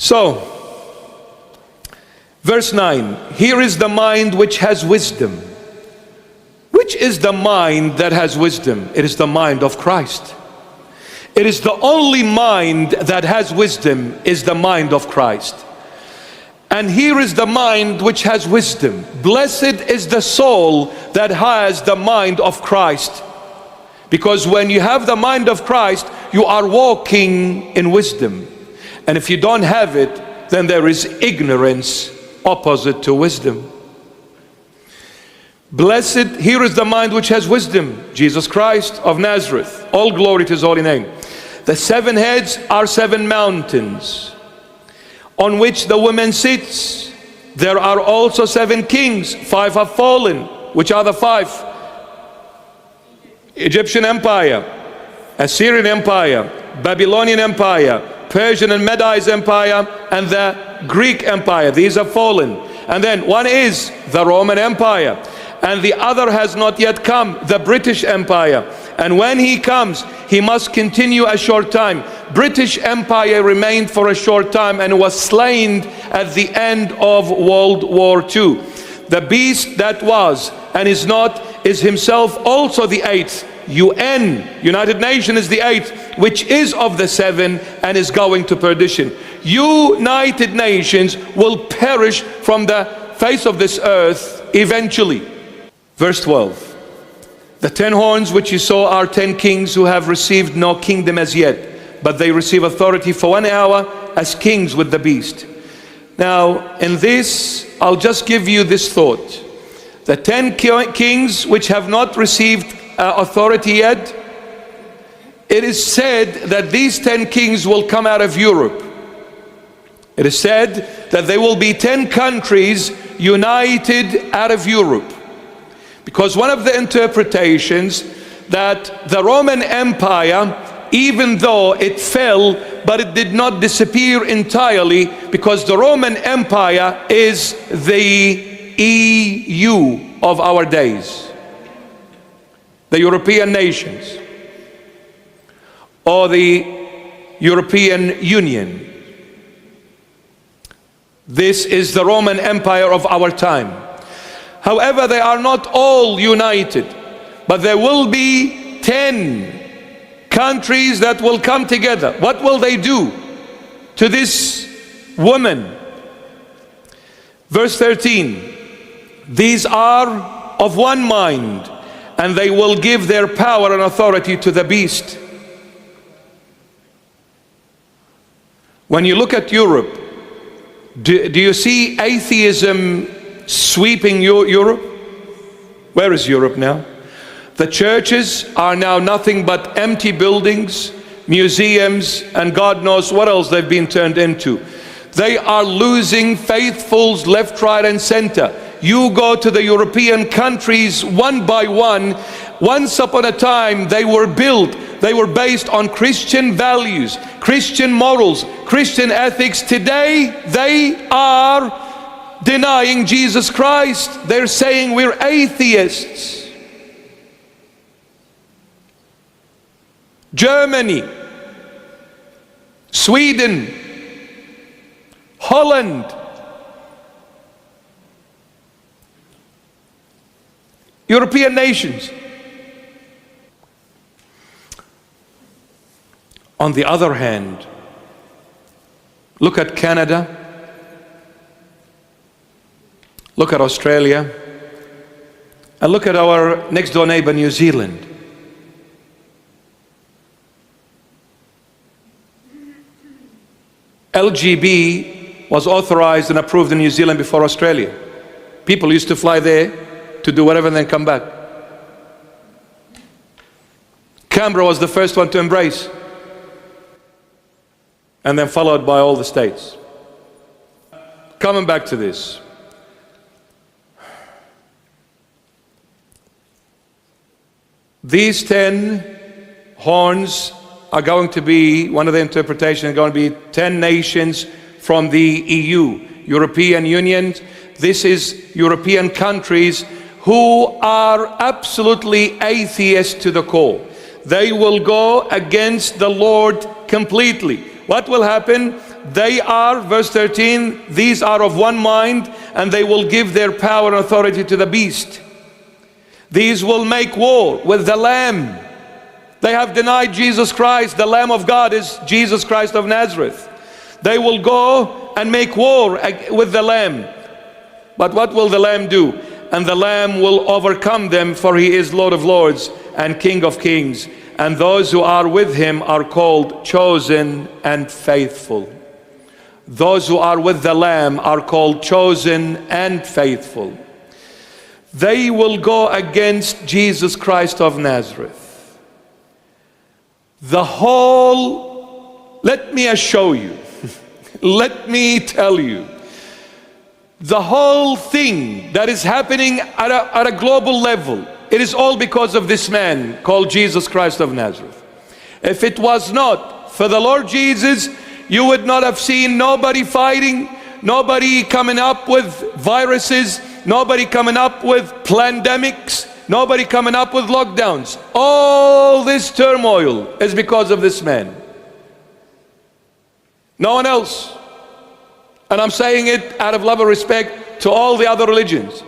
So, verse 9, here is the mind which has wisdom. Which is the mind that has wisdom? It is the mind of Christ. It is the only mind that has wisdom, is the mind of Christ. And here is the mind which has wisdom. Blessed is the soul that has the mind of Christ. Because when you have the mind of Christ, you are walking in wisdom. And if you don't have it, then there is ignorance opposite to wisdom. Blessed, here is the mind which has wisdom, Jesus Christ of Nazareth. All glory to his holy name. The 7 heads are 7 mountains on which the woman sits. There are also 7 kings. 5 have fallen. Which are the 5? Egyptian Empire, Assyrian Empire, Babylonian Empire, Persian and Medes Empire, and the Greek Empire. These have fallen. And then one is the Roman Empire, and the other has not yet come, the British Empire. And when he comes, he must continue a short time. British Empire remained for a short time and was slain at the end of World War II. The beast that was and is not is himself also the 8th. UN, United Nations, is the 8th, which is of the 7 and is going to perdition. United Nations will perish from the face of this earth eventually. Verse 12. The 10 horns which you saw are 10 kings who have received no kingdom as yet, but they receive authority for 1 hour as kings with the beast. Now, in this, I'll just give you this thought. The 10 kings which have not received authority yet, it is said that these 10 kings will come out of Europe. It is said that there will be 10 countries united out of Europe. Because one of the interpretations that the Roman Empire, even though it fell, but it did not disappear entirely, because the Roman Empire is the EU of our days. The European nations, or the European Union. This is the Roman Empire of our time. However, they are not all united, but there will be 10 countries that will come together. What will they do to this woman? Verse 13, these are of one mind, and they will give their power and authority to the beast. When you look at Europe, do you see atheism sweeping Europe? Where is Europe now? The churches are now nothing but empty buildings, museums, and God knows what else they've been turned into. They are losing faithfuls left, right, and center. You go to the European countries one by one. Once upon a time they were built, they were based on Christian values, Christian morals, Christian ethics. Today they are denying Jesus Christ. They're saying we're atheists. Germany, Sweden, Holland, European nations. On the other hand, look at Canada, look at Australia, and look at our next door neighbor, New Zealand. LGB was authorized and approved in New Zealand before Australia. People used to fly there to do whatever and then come back. Canberra was the first one to embrace, and then followed by all the states. Coming back to this, these 10 horns are going to be, one of the interpretations, going to be 10 nations from the EU, European Union. This is European countries who are absolutely atheists to the core. They will go against the Lord completely. What will happen? they are, verse 13, these are of one mind, and they will give their power and authority to the beast. These will make war with the Lamb. They have denied Jesus Christ. The Lamb of God is Jesus Christ of Nazareth. They will go and make war with the Lamb. But what will the Lamb do? And the Lamb will overcome them, for he is Lord of lords and King of kings. And those who are with him are called chosen and faithful. Those who are with the Lamb are called chosen and faithful. They will go against Jesus Christ of Nazareth. The whole, let me assure you, let me tell you, the whole thing that is happening at a global level, it is all because of this man called Jesus Christ of Nazareth. If it was not for the Lord Jesus, you would not have seen nobody fighting, nobody coming up with viruses, nobody coming up with pandemics, nobody coming up with lockdowns. All this turmoil is because of this man. No one else. And I'm saying it out of love and respect to all the other religions.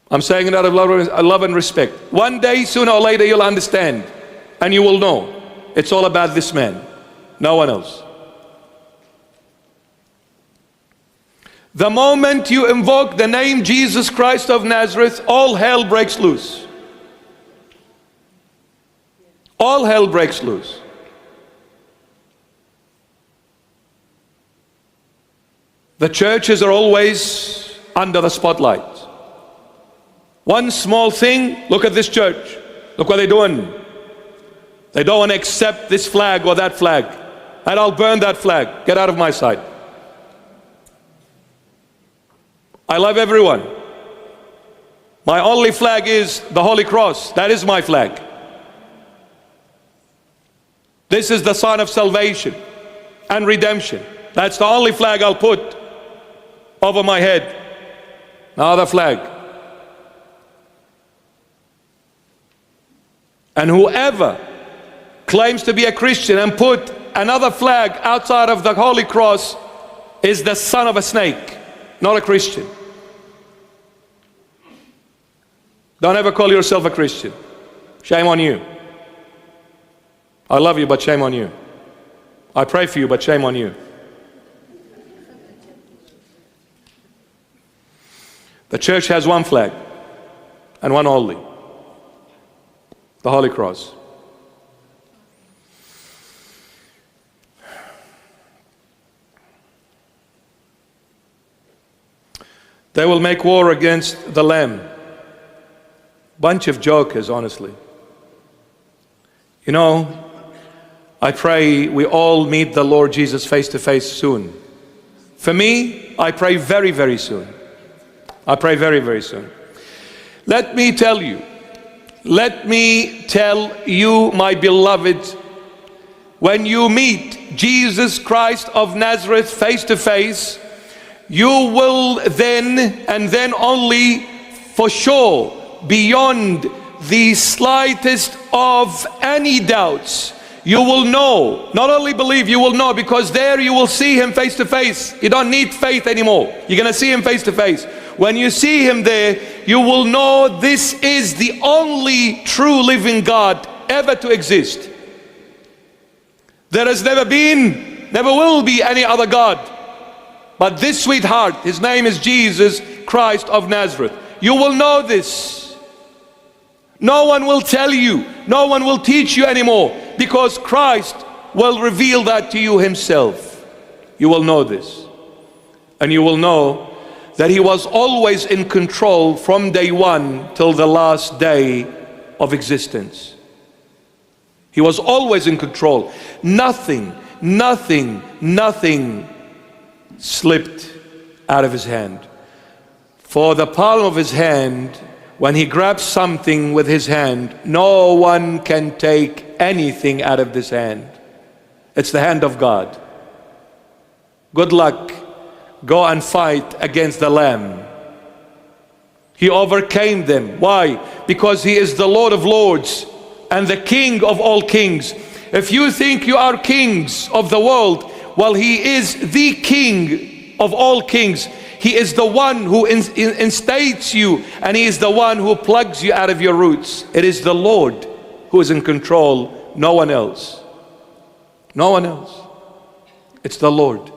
I'm saying it out of love and respect. One day, sooner or later, you'll understand. And you will know. It's all about this man. No one else. The moment you invoke the name Jesus Christ of Nazareth, all hell breaks loose. All hell breaks loose. The churches are always under the spotlight. One small thing, look at this church. Look what they're doing. They don't want to accept this flag or that flag. And I'll burn that flag. Get out of my sight. I love everyone. My only flag is the Holy Cross. That is my flag. This is the sign of salvation and redemption. That's the only flag I'll put over my head. No other flag. And whoever claims to be a Christian and put another flag outside of the Holy Cross is the son of a snake, not a Christian. Don't ever call yourself a Christian. Shame on you. I love you, but shame on you. I pray for you, but shame on you. The church has one flag and one only. The Holy Cross. They will make war against the Lamb. Bunch of jokers, honestly. You know, I pray we all meet the Lord Jesus face to face soon. For me, I pray very, very soon. I pray very, very soon. Let me tell you, my beloved, when you meet Jesus Christ of Nazareth face to face, you will then and then only for sure, beyond the slightest of any doubts, you will know, not only believe, you will know, because there you will see him face to face. You don't need faith anymore. You're going to see him face to face. When you see him there, you will know this is the only true living God ever to exist. There has never been, never will be any other God but this sweetheart. His name is Jesus Christ of Nazareth. You will know this. No one will tell you, no one will teach you anymore, because Christ will reveal that to you himself. You will know this. And you will know that he was always in control from day one till the last day of existence. He was always in control. Nothing slipped out of his hand. For the palm of his hand, when he grabs something with his hand, no one can take anything out of this hand. It's the hand of God. Good luck. Go and fight against the Lamb. He overcame them. Why? Because he is the Lord of lords and the King of all kings. If you think you are kings of the world, well, He is the King of all kings. He is the one who instates you, and He is the one who plugs you out of your roots. It is the Lord who is in control, no one else. No one else. It's the Lord.